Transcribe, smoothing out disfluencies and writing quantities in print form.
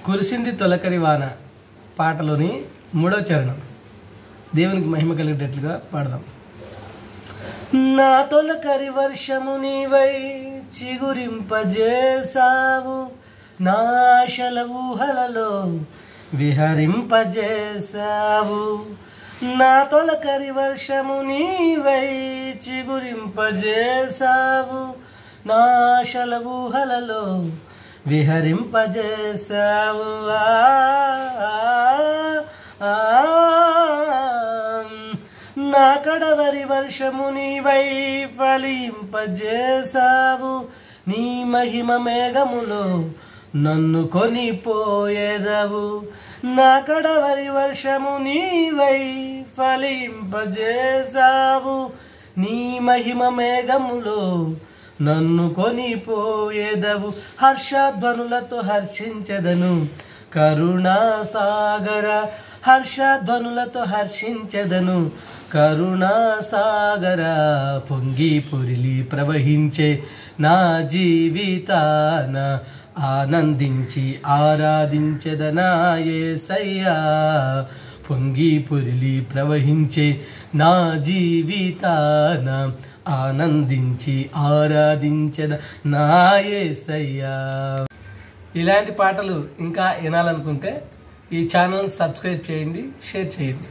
కురిసింది తొలకరి వాన పాటలోని 3వ చరణం దేవునికి మహిమ కలిగేటట్లుగా పాడదాం. నా తొలకరి వర్షము నీవై చిగురింపజేసావు, నా ఆశల ఊహలలో విహరింపజేసావు. నా తొలకరి వర్షము నీవై చిగురింపజేసావు, నా ఆశల ఊహలలో విహరింపజేసావు. నా కడవరి వర్షము నీవై ఫలింపజేసావు, నీ మహిమ మేఘములో నన్ను కొనిపోయేదవు. నా కడవరి వర్షము నీవై ఫలింపజేసావు, నీ మహిమ మేఘములో నన్ను కొనిపోయేదవు. హర్షధ్వనులతో హర్షించెదను కరుణాసాగర, హర్షధ్వనులతో హర్షించెదను కరుణాసాగర. పొంగి పొరిలి ప్రవహించే నా జీవితాన ఆనందించి ఆరాధించెదనా యేసయ్యా. పొంగి పొరిలి ప్రవహించే నా జీవితాన ఆనందించి ఆరాధించెద నా యేసయ్యా. ఇలాంటి పాటలు ఇంకా వినాలనుకుంటే ఈ ఛానల్ సబ్స్క్రైబ్ చేయండి, షేర్ చేయండి.